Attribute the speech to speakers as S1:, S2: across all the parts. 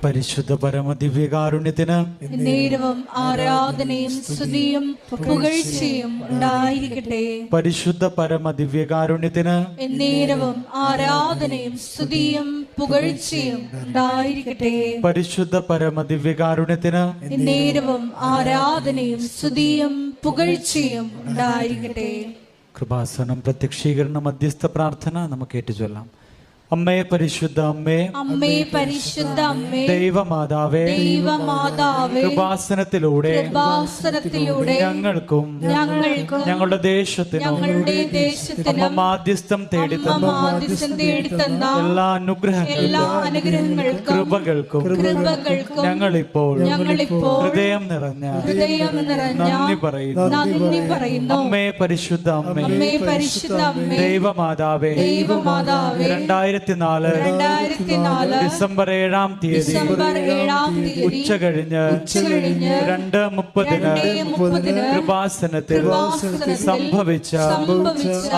S1: പരിശുദ്ധ പരമദിവ്യകാരുണ്യത്തിന്
S2: നേരവും ആരാധനയും സ്തുതിയും പുകഴ്ചയും ഉണ്ടായിരിക്കട്ടെ.
S1: പരിശുദ്ധ പരമദിവ്യകാരുണ്യത്തിന്
S2: നേരവും ആരാധനയും സ്തുതിയും പുകഴ്ചയും ഉണ്ടായിരിക്കട്ടെ.
S1: പരിശുദ്ധ പരമദിവ്യകാരുണ്യത്തിന്
S2: നേരവും ആരാധനയും സ്തുതിയും പുകഴ്ചയും ഉണ്ടായിരിക്കട്ടെ.
S1: കൃപാസനം പ്രത്യക്ഷീകരണ മധ്യസ്ഥ പ്രാർത്ഥന നമുക്ക് ഏറ്റുചൊല്ലാം. അമ്മേ പരിശുദ്ധ അമ്മേ,
S2: അമ്മേ പരിശുദ്ധ അമ്മേ,
S1: ദൈവമാതാവേ,
S2: ദൈവമാതാവേ,
S1: കൃപാസനത്തിലൂടെ ഞങ്ങൾക്കും ഞങ്ങളുടെ ദേശത്തിനും അമ്മ മാധ്യസ്ഥം തേടിത്തന്ന എല്ലാ അനുഗ്രഹങ്ങൾക്കും കൃപകൾക്കും ഞങ്ങളിപ്പോൾ ഹൃദയം നിറഞ്ഞ നന്ദി പറയുന്നു. അമ്മേ പരിശുദ്ധ അമ്മേ, ദൈവമാതാവേ, 2004 ഡിസംബർ 7-ാം തീയതി ഉച്ച കഴിഞ്ഞ് 2:30 കൃപാസനത്തിൽ സംഭവിച്ച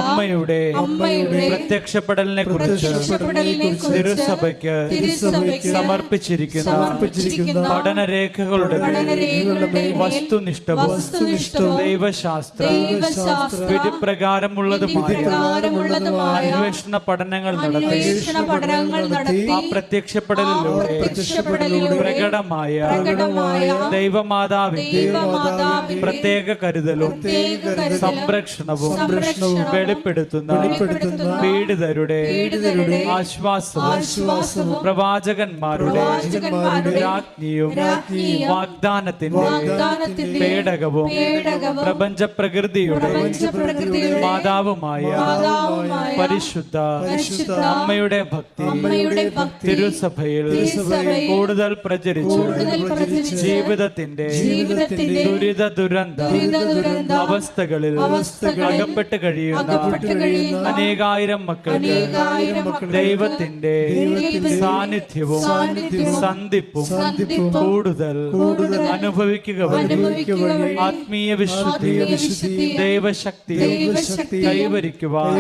S1: അമ്മയുടെ പ്രത്യക്ഷപ്പെടലിനെ കുറിച്ച് തിരുസഭയ്ക്ക് സമർപ്പിച്ചിരിക്കുന്ന പഠനരേഖകളുടെ വസ്തുനിഷ്ഠവും ദൈവശാസ്ത്ര വിധിപ്രകാരമുള്ളതുമായ അന്വേഷണ പഠനങ്ങൾ നടത്തി ആ പ്രത്യക്ഷപ്പെടലിലൂടെ പ്രകടമായ ദൈവമാതാവിന്റെ പ്രത്യേക കരുതലും സംരക്ഷണവും വെളിപ്പെടുത്തുന്ന പീഡിതരുടെ ആശ്വാസവും പ്രവാചകന്മാരുടെ രാജ്ഞിയും വാഗ്ദാനത്തിന്റെ പേടകവും പ്രപഞ്ച പ്രകൃതിയുടെ മാതാവുമായ പരിശുദ്ധ അമ്മയുടെ ഭക്തി തിരുസഭയിൽ കൂടുതൽ പ്രചരിച്ചു ജീവിതത്തിന്റെ ദുരിത ദുരന്ത അവസ്ഥകളിൽ അകപ്പെട്ട് കഴിയുന്ന അനേകായിരം മക്കൾക്ക് ദൈവത്തിന്റെ സാന്നിധ്യവും സന്ധിപ്പും കൂടുതൽ അനുഭവിക്കുക വഴി ആത്മീയ വിശുദ്ധി ദൈവശക്തി കൈവരിക്കുവാൻ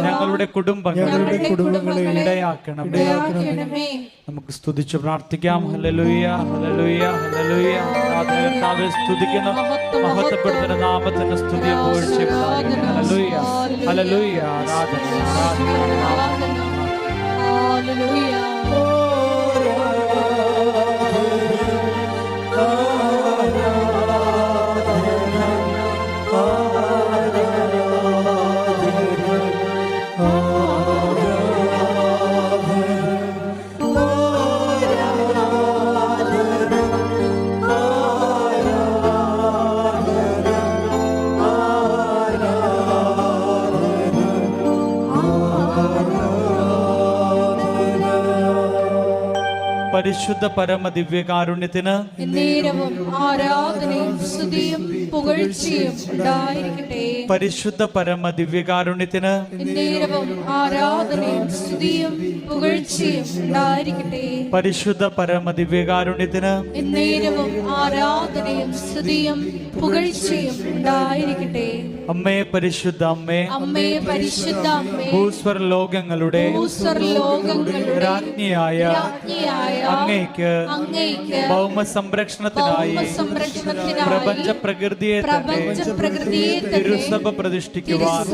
S1: ഞങ്ങളുടെ കുടുംബങ്ങളെ ഇടയാക്കണമേ. നമുക്ക് സ്തുതിച്ച് പ്രാർത്ഥിക്കാം. Hallelujah, hallelujah, hallelujah. കർത്താവേ സ്തുതിക്കുന്നു, മഹത്വപ്പെടുത്തുന്ന നാമത്തിന്റെ സ്തുതി പുകഴ്ചയും ഹല്ലേലൂയ, ഹല്ലേലൂയ. ആരാധന, ആരാധന, ആരാധന.
S2: ഹല്ലേലൂയ.
S1: പരിശുദ്ധ പരമ ദിവ്യകാരുണ്യത്തിന്
S2: നേരവും ആരാധനയും സ്തുതിയും പുകഴ്ചയും ഉണ്ടായിരിക്കട്ടെ.
S1: പരിശുദ്ധ പരമ ദിവ്യകാരുണ്യത്തിന്
S2: നേരവും ആരാധനയും സ്തുതിയും പുകഴ്ചയും ഉണ്ടായിരിക്കട്ടെ.
S1: പരിശുദ്ധ പരമ ദിവ്യകാരുണ്യത്തിന്
S2: നേരവും ആരാധനയും സ്തുതിയും പുകഴ്ചയും ഉണ്ടായിരിക്കട്ടെ.
S1: അമ്മേ പരിശുദ്ധ അമ്മേ,
S2: അമ്മേ പരിശുദ്ധ അമ്മേ,
S1: ഭൂസ്വർലോകങ്ങളുടെ രാജ്ഞിയായ അങ്ങയ്ക്ക് ഭൗമ സംരക്ഷണത്തിനായി പ്രപഞ്ച പ്രകൃതിയെ തന്നെ തിരുസഭ പ്രതിഷ്ഠിക്കുവാൻ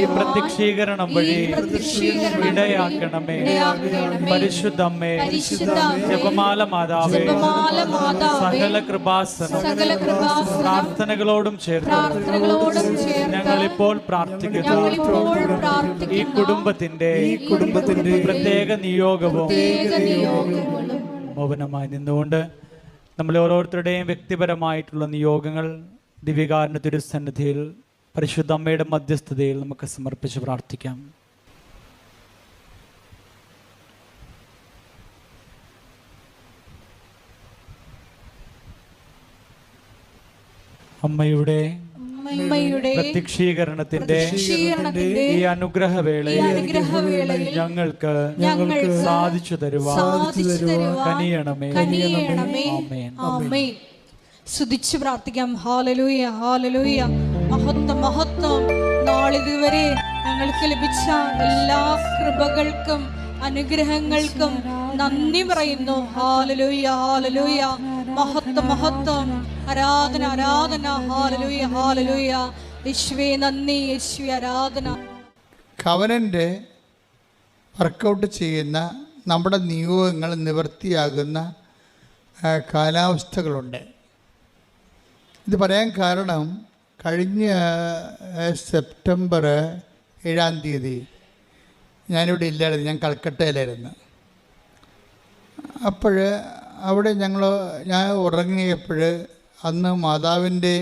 S1: ഈ പ്രത്യക്ഷീകരണം വഴി ഇടയാക്കണമേ. പരിശുദ്ധ അമ്മേ, ജപമാല മാതാവേ, സകല കൃപാസനം പ്രാർത്ഥനകളോടും ചേർന്ന് ഞങ്ങളിപ്പോൾ പ്രാർത്ഥിക്കുന്നു. ഈ കുടുംബത്തിന്റെ പ്രത്യേക നിയോഗവും മൗനമായി നിന്നുകൊണ്ട് നമ്മളെ ഓരോരുത്തരുടെയും വ്യക്തിപരമായിട്ടുള്ള നിയോഗങ്ങൾ ദിവ്യകാരുണ്യ തിരുസന്നിധിയിൽ പരിശുദ്ധ അമ്മയുടെ മധ്യസ്ഥതയിൽ നമുക്ക് സമർപ്പിച്ച് പ്രാർത്ഥിക്കാം. അമ്മയുടെ പ്രത്യക്ഷീകരണത്തിന്റെ ഈ അനുഗ്രഹവേളയിൽ ഞങ്ങൾക്ക് സാധിച്ചു തരുവാൻ കനിയണമേ.
S2: ആമേൻ. സ്തുതിച്ച് പ്രാർത്ഥിക്കാം. Hallelujah, hallelujah. മഹത്വം, മഹത്വം. നാളിതുവരെ ഞങ്ങൾക്ക് ലഭിച്ച എല്ലാ കൃപകൾക്കും അനുഗ്രഹങ്ങൾക്കും നന്ദി പറയുന്നു. Hallelujah, hallelujah. മഹത്വം, മഹത്വം, ആരാധന, ആരാധന. Hallelujah, hallelujah. യേശുവേ നന്ദി, യേശുവേ ആരാധന.
S3: കവനൻ്റെ വർക്കൗട്ട് ചെയ്യുന്ന നമ്മുടെ നിയോഗങ്ങൾ നിവൃത്തിയാകുന്ന കാലാവസ്ഥകളുണ്ട്. ഇത് പറയാൻ കാരണം, കഴിഞ്ഞ സെപ്റ്റംബർ 7-ാം തീയതി ഞാനിവിടെ ഇല്ലായിരുന്നു, ഞാൻ കൽക്കട്ടയിലായിരുന്നു. അപ്പോൾ അവിടെ ഞാൻ ഉറങ്ങിയപ്പോൾ അന്ന് മാതാവിൻ്റെ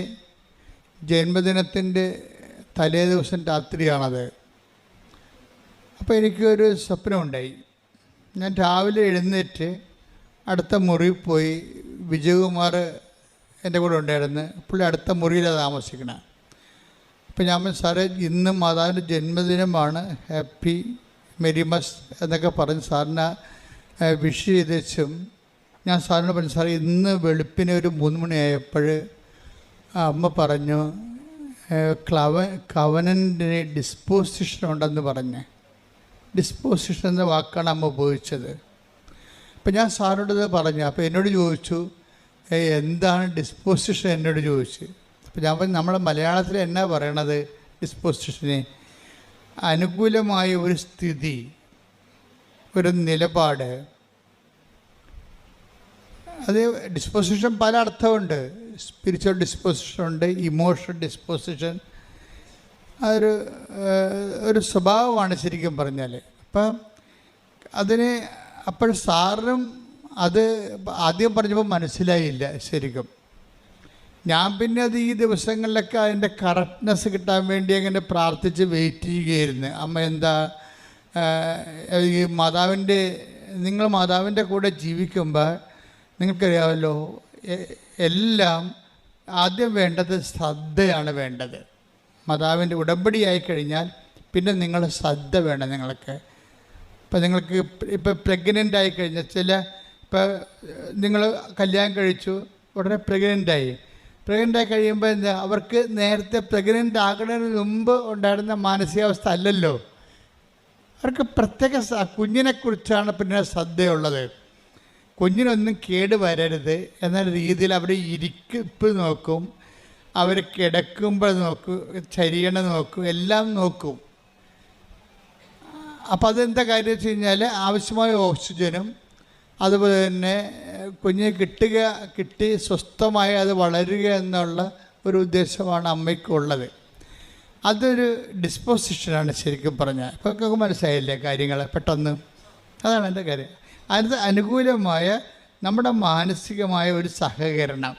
S3: ജന്മദിനത്തിൻ്റെ തലേ ദിവസം രാത്രിയാണത്. അപ്പോൾ എനിക്കൊരു സ്വപ്നമുണ്ടായി. ഞാൻ രാവിലെ എഴുന്നേറ്റ് അടുത്ത മുറിയിൽ പോയി. വിജയകുമാർ എൻ്റെ കൂടെ ഉണ്ടായിരുന്നു. പുള്ളി അടുത്ത മുറിയിലാണ് താമസിക്കണം. അപ്പോൾ ഞാൻ സാറേ, ഇന്ന് മാതാവിൻ്റെ ജന്മദിനമാണ്, ഹാപ്പി മെരിമസ് എന്നൊക്കെ പറഞ്ഞ് സാറിനെ വിഷ് ചെയ്തും ഞാൻ സാറിനോട് പറഞ്ഞു, സാറേ ഇന്ന് വെളുപ്പിന് ഒരു 3 മണിയായപ്പോൾ അമ്മ പറഞ്ഞു കവനൻ്റിന് ഡിസ്പോസിഷൻ ഉണ്ടെന്ന് പറഞ്ഞ്. ഡിസ്പോസിഷൻ എന്ന വാക്കാണ് അമ്മ ഉപയോഗിച്ചത്. അപ്പം ഞാൻ സാറിനോട് ഇത് പറഞ്ഞു. അപ്പോൾ എന്നോട് ചോദിച്ചു, എന്താണ് ഡിസ്പോസിഷൻ എന്നോട് ചോദിച്ചു. അപ്പോൾ ഞാൻ പറഞ്ഞു, നമ്മളെ മലയാളത്തിൽ എന്നാ പറയണത് ഡിസ്പോസിഷന്? അനുകൂലമായ ഒരു സ്ഥിതി, ഒരു നിലപാട്. അത് ഡിസ്പോസിഷൻ പല അർത്ഥമുണ്ട്. സ്പിരിച്വൽ ഡിസ്പോസിഷൻ ഉണ്ട്, ഇമോഷണൽ ഡിസ്പോസിഷൻ. ഒരു സ്വഭാവമാണ് ശരിക്കും പറഞ്ഞാൽ. അപ്പം അപ്പോൾ സാറിനും അത് ആദ്യം പറഞ്ഞപ്പോൾ മനസ്സിലായില്ല ശരിക്കും. ഞാൻ പിന്നെ അത് ഈ ദിവസങ്ങളിലൊക്കെ അതിൻ്റെ കറക്റ്റ്നെസ് കിട്ടാൻ വേണ്ടി അങ്ങനെ പ്രാർത്ഥിച്ച് വെയിറ്റ് ചെയ്യുകയായിരുന്നു. അമ്മ എന്താ ഈ നിങ്ങൾ മാതാവിൻ്റെ കൂടെ ജീവിക്കുമ്പോൾ നിങ്ങൾക്കറിയാമല്ലോ, എല്ലാം ആദ്യം വേണ്ടത് ശ്രദ്ധയാണ് വേണ്ടത്. മാതാവിൻ്റെ ഉടമ്പടിയായി കഴിഞ്ഞാൽ പിന്നെ നിങ്ങൾ ശ്രദ്ധ വേണം നിങ്ങൾക്ക്. ഇപ്പം നിങ്ങൾക്ക് ഇപ്പം പ്രഗ്നൻ്റ് ആയി കഴിഞ്ഞാൽ ഇപ്പോൾ നിങ്ങൾ കല്യാണം കഴിച്ചു, ഉടനെ പ്രഗ്നൻ്റായി കഴിയുമ്പോൾ എന്താ, അവർക്ക് നേരത്തെ പ്രഗ്നൻ്റ് ആകുന്നതിന് മുമ്പ് ഉണ്ടായിരുന്ന മാനസികാവസ്ഥ അല്ലല്ലോ. അവർക്ക് പ്രത്യേക കുഞ്ഞിനെക്കുറിച്ചാണ് പിന്നെ ശ്രദ്ധയുള്ളത്. കുഞ്ഞിനൊന്നും കേട് വരരുത് എന്ന രീതിയിൽ അവർ ഇരിപ്പ് നോക്കും, അവർ കിടക്കുമ്പോൾ നോക്കും, ചരിയണ നോക്കും, എല്ലാം നോക്കും. അപ്പം അതെന്താ കാര്യം വെച്ച് കഴിഞ്ഞാൽ, ആവശ്യമായ ഓക്സിജനും അതുപോലെ തന്നെ കുഞ്ഞിനെ കിട്ടി സ്വസ്ഥമായി അത് വളരുക എന്നുള്ള ഒരു ഉദ്ദേശമാണ് അമ്മയ്ക്കുള്ളത്. അതൊരു ഡിസ്പോസിഷനാണ് ശരിക്കും പറഞ്ഞാൽ. ഇപ്പം മനസ്സിലായില്ലേ കാര്യങ്ങൾ പെട്ടെന്ന്? അതാണ് എൻ്റെ കാര്യം. അത് അനുകൂലമായ നമ്മുടെ മാനസികമായ ഒരു സഹകരണം,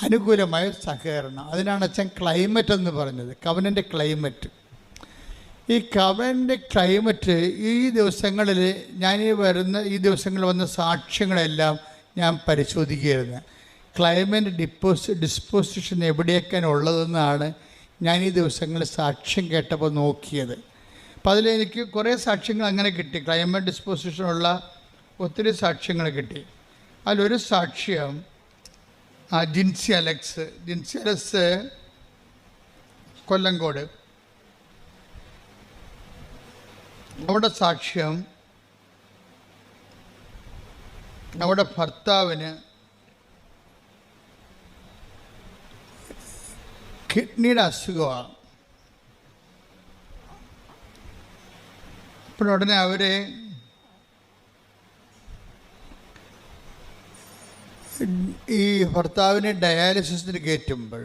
S3: അനുകൂലമായ സഹകരണം. അതിനാണ് അച്ഛൻ ക്ലൈമറ്റ് എന്ന് പറഞ്ഞത്, കവനൻ്റെ ക്ലൈമറ്റ്. ഈ കവനൻ്റെ ക്ലൈമറ്റ് ഈ ദിവസങ്ങളിൽ ഈ ദിവസങ്ങളിൽ വന്ന സാക്ഷ്യങ്ങളെല്ലാം ഞാൻ പരിശോധിക്കുകയായിരുന്നു. ക്ലൈമറ്റ് ഡിസ്പോസിഷൻ എവിടെയൊക്കെയാണ് ഉള്ളതെന്നാണ് ഞാൻ ഈ ദിവസങ്ങളിൽ സാക്ഷ്യം കേട്ടപ്പോൾ നോക്കിയത്. അപ്പം അതിലെനിക്ക് കുറേ സാക്ഷ്യങ്ങൾ അങ്ങനെ കിട്ടി. ക്ലൈമറ്റ് ഡിസ്പോസിഷനുള്ള ഒത്തിരി സാക്ഷ്യങ്ങൾ കിട്ടി. അതിലൊരു സാക്ഷ്യം ജിൻസി അലക്സ് കൊല്ലങ്കോട്. അവിടെ സാക്ഷ്യം, അവിടെ ഭർത്താവിന് കിഡ്നിയുടെ അസുഖമാണ്. ഉടനെ അവരെ ഈ ഭർത്താവിനെ ഡയാലിസിസിന് കയറ്റുമ്പോൾ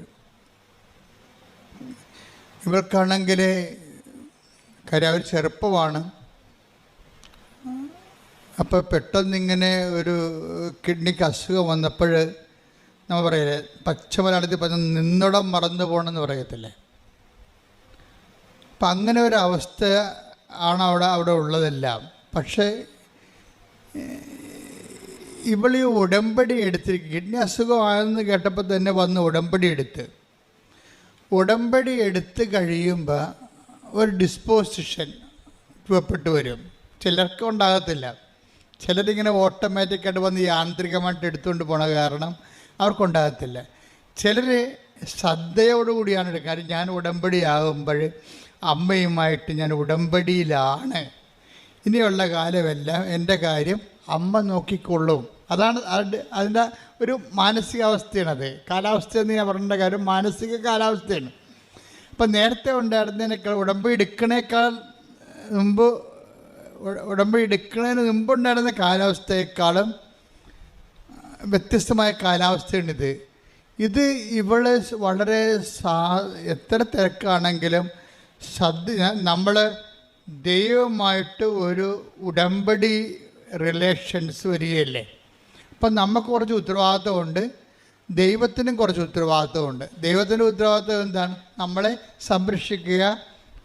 S3: ഇവർക്കാണെങ്കിൽ കാര്യം അവർ ചെറുപ്പമാണ്. അപ്പോൾ പെട്ടെന്നിങ്ങനെ ഒരു കിഡ്നിക്ക് അസുഖം വന്നപ്പോൾ നമ്മൾ പറയില്ലേ, പച്ചമലയാളത്തിൽ പറഞ്ഞ നിന്നിടം മറന്നു പോകണമെന്ന് പറയത്തില്ലേ. അപ്പം അങ്ങനെ ഒരവസ്ഥ ആണ് അവിടെ ഉള്ളതെല്ലാം. പക്ഷേ ഇവളീ ഉടമ്പടി എടുത്തിരിക്കും. കിഡ്നി അസുഖമാണെന്ന് കേട്ടപ്പോൾ തന്നെ വന്ന് ഉടമ്പടി എടുത്ത് കഴിയുമ്പോൾ ഒരു ഡിസ്പോസിഷൻ രൂപപ്പെട്ടു വരും. ചിലർക്ക് ഉണ്ടാകത്തില്ല. ചിലരിങ്ങനെ ഓട്ടോമാറ്റിക്കായിട്ട് വന്ന് യാന്ത്രികമായിട്ട് എടുത്തുകൊണ്ട് പോണ കാരണം അവർക്കുണ്ടാകത്തില്ല. ചിലർ ശ്രദ്ധയോടുകൂടിയാണ് എടുക്കുക. കാര്യം ഞാൻ ഉടമ്പടി ആകുമ്പോൾ അമ്മയുമായിട്ട് ഞാൻ ഉടമ്പടിയിലാണ്. ഇനിയുള്ള കാലമെല്ലാം എൻ്റെ കാര്യം അമ്മ നോക്കിക്കൊള്ളും. അതാണ് അതിൻ്റെ ഒരു മാനസികാവസ്ഥയാണത്. കാലാവസ്ഥ എന്ന് ഞാൻ പറയേണ്ട കാര്യം മാനസിക കാലാവസ്ഥയാണ്. അപ്പം നേരത്തെ ഉണ്ടായിരുന്നതിനേക്കാൾ ഉടമ്പടി എടുക്കുന്നതിന് മുമ്പുണ്ടായിരുന്ന കാലാവസ്ഥയെക്കാളും വ്യത്യസ്തമായ കാലാവസ്ഥയാണിത്. ഇവള് വളരെ എത്ര തിരക്കാണെങ്കിലും നമ്മൾ ദൈവമായിട്ട് ഒരു ഉടമ്പടി റിലേഷൻസ് വരികയല്ലേ. അപ്പം നമുക്ക് കുറച്ച് ഉത്തരവാദിത്വമുണ്ട്, ദൈവത്തിനും കുറച്ച് ഉത്തരവാദിത്വമുണ്ട്. ദൈവത്തിൻ്റെ ഉത്തരവാദിത്വം എന്താണ്? നമ്മളെ സംരക്ഷിക്കുക,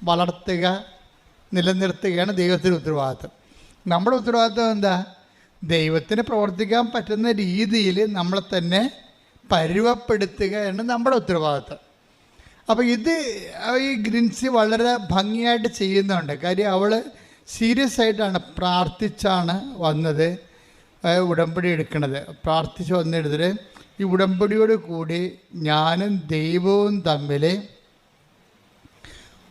S3: വളർത്തുക, നിലനിർത്തുകയാണ് ദൈവത്തിൻ്റെ ഉത്തരവാദിത്വം. നമ്മുടെ ഉത്തരവാദിത്വം എന്താ? ദൈവത്തിന് പ്രവർത്തിക്കാൻ പറ്റുന്ന രീതിയിൽ നമ്മളെ തന്നെ പരുവപ്പെടുത്തുകയാണ് നമ്മുടെ ഉത്തരവാദിത്വം. അപ്പോൾ ഈ ഗ്രിൻസി വളരെ ഭംഗിയായിട്ട് ചെയ്യുന്നുണ്ട്. കാര്യം അവൾ സീരിയസ് ആയിട്ടാണ് പ്രാർത്ഥിച്ചാണ് വന്നത്, ഉടമ്പടി എടുക്കുന്നത്. പ്രാർത്ഥിച്ച് വന്നെടുത്തിട്ട് ഈ ഉടമ്പടിയോട് കൂടി ഞാനും ദൈവവും തമ്മിൽ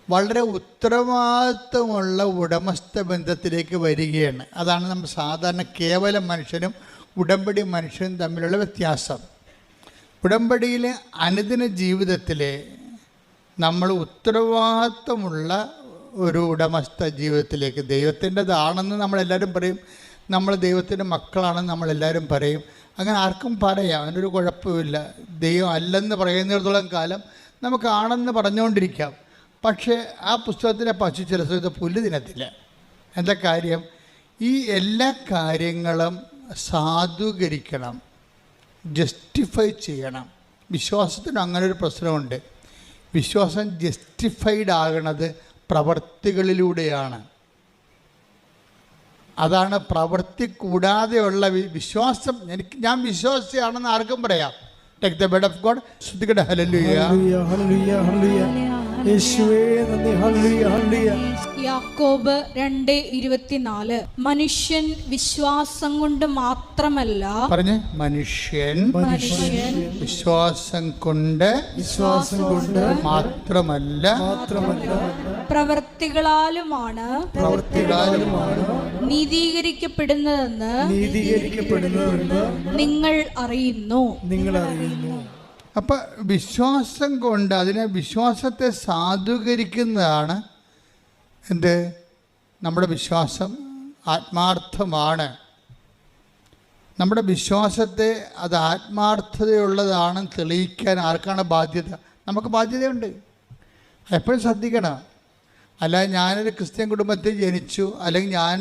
S3: വളരെ ഉത്തരവാദിത്വമുള്ള ഉടമസ്ഥ ബന്ധത്തിലേക്ക് വരികയാണ്. അതാണ് നമ്മൾ സാധാരണ കേവല മനുഷ്യനും ഉടമ്പടി മനുഷ്യനും തമ്മിലുള്ള വ്യത്യാസം. ഉടമ്പടിയിലെ അനുദിന ജീവിതത്തിൽ നമ്മൾ ഉത്തരവാദിത്വമുള്ള ഒരു ഉടമസ്ഥ ജീവിതത്തിലേക്ക്, ദൈവത്തിൻ്റെതാണെന്ന് നമ്മളെല്ലാവരും പറയും, നമ്മൾ ദൈവത്തിൻ്റെ മക്കളാണെന്ന് നമ്മളെല്ലാവരും പറയും. അങ്ങനെ ആർക്കും പറയാം, അതിനൊരു കുഴപ്പമില്ല. ദൈവം അല്ലെന്ന് പറയുന്നിടത്തോളം കാലം നമുക്കാണെന്ന് പറഞ്ഞുകൊണ്ടിരിക്കാം. പക്ഷേ ആ പുസ്തകത്തിലെ പശു ചില സമയത്ത് പുല്ല് തിന്നത്തില്ല. എന്താ കാര്യം? ഈ എല്ലാ കാര്യങ്ങളും സാധൂകരിക്കണം, ജസ്റ്റിഫൈ ചെയ്യണം. വിശ്വാസത്തിന് അങ്ങനെ ഒരു പ്രശ്നമുണ്ട്. വിശ്വാസം ജസ്റ്റിഫൈഡ് ആകണത് പ്രവൃത്തികളിലൂടെയാണ്. അതാണ് പ്രവൃത്തി കൂടാതെയുള്ള വിശ്വാസം. ഞാൻ വിശ്വാസിയാണെന്ന് ആർക്കും പറയാം. Take the word of God. ശ്രുതികട ഹല്ലേലൂയ.
S1: യേശുവേ നന്ദി. Hallelujah hallelujah.
S2: യാക്കോബ് 2:24 മനുഷ്യൻ വിശ്വാസം കൊണ്ട് മാത്രമല്ല,
S3: പറഞ്ഞേ, മനുഷ്യൻ വിശ്വാസം കൊണ്ട് മാത്രമല്ല
S2: പ്രവൃത്തികളാലുമാണ് നീതീകരിക്കപ്പെടുന്നതെന്ന് നിങ്ങൾ അറിയുന്നു.
S3: അപ്പം വിശ്വാസം കൊണ്ട്, അതിനെ വിശ്വാസത്തെ സാധൂകരിക്കുന്നതാണ് എന്ത്? നമ്മുടെ വിശ്വാസം ആത്മാർത്ഥമാണ്. നമ്മുടെ വിശ്വാസത്തെ അത് ആത്മാർത്ഥതയുള്ളതാണെന്ന് തെളിയിക്കാൻ ആർക്കാണ് ബാധ്യത? നമുക്ക് ബാധ്യതയുണ്ട്. എപ്പോഴും ശ്രദ്ധിക്കണം. അല്ല, ഞാനൊരു ക്രിസ്ത്യൻ കുടുംബത്തിൽ ജനിച്ചു, അല്ലെങ്കിൽ ഞാൻ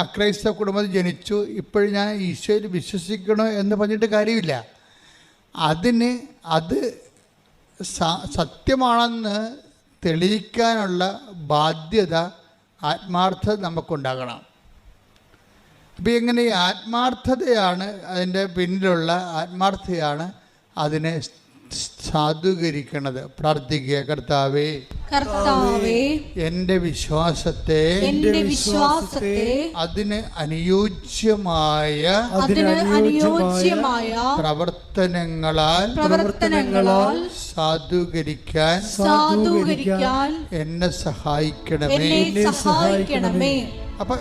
S3: അക്രൈസ്തവ കുടുംബത്തിൽ ജനിച്ചു, ഇപ്പോഴും ഞാൻ ഈശോയിൽ വിശ്വസിക്കണോ എന്ന് പറഞ്ഞിട്ട് കാര്യമില്ല. അത് സത്യമാണെന്ന് തെളിയിക്കാനുള്ള ബാധ്യത, ആത്മാർത്ഥത നമുക്കുണ്ടാകണം. അപ്പോൾ ഇങ്ങനെ ഈ ആത്മാർത്ഥതയാണ് അതിൻ്റെ പിന്നിലുള്ള ആത്മാർത്ഥതയാണ് അതിനെ സാധൂകരിക്കുന്നത്. പ്രാർത്ഥിക്കുക, കർത്താവേ എൻ്റെ വിശ്വാസത്തെ അതിന് അനുയോജ്യമായ പ്രവർത്തനങ്ങളാൽ സാധൂകരിക്കാൻ എന്നെ സഹായിക്കണമേ. അപ്പം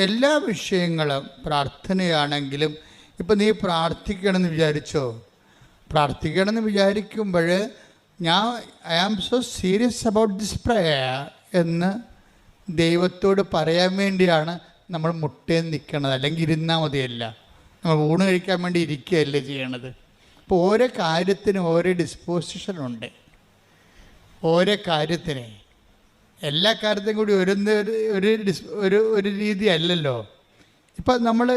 S3: എല്ലാ വിഷയങ്ങളും പ്രാർത്ഥനയാണെങ്കിലും, ഇപ്പം നീ പ്രാർത്ഥിക്കണമെന്ന് വിചാരിക്കുമ്പോൾ I am so serious about this prayer എന്ന് ദൈവത്തോട് പറയാൻ വേണ്ടിയാണ് നമ്മൾ മുട്ടേന്ന് നിൽക്കണത്. അല്ലെങ്കിൽ ഇരുന്നാൽ മതിയല്ല, നമ്മൾ ഊണ് കഴിക്കാൻ വേണ്ടി ഇരിക്കുകയല്ലേ ചെയ്യണത്. അപ്പോൾ ഓരോ കാര്യത്തിനും ഓരോ ഡിസ്പോസിഷനുണ്ട്. ഓരോ കാര്യത്തിന്, എല്ലാ കാര്യത്തിനും കൂടി ഒരു രീതി അല്ലല്ലോ. ഇപ്പം നമ്മൾ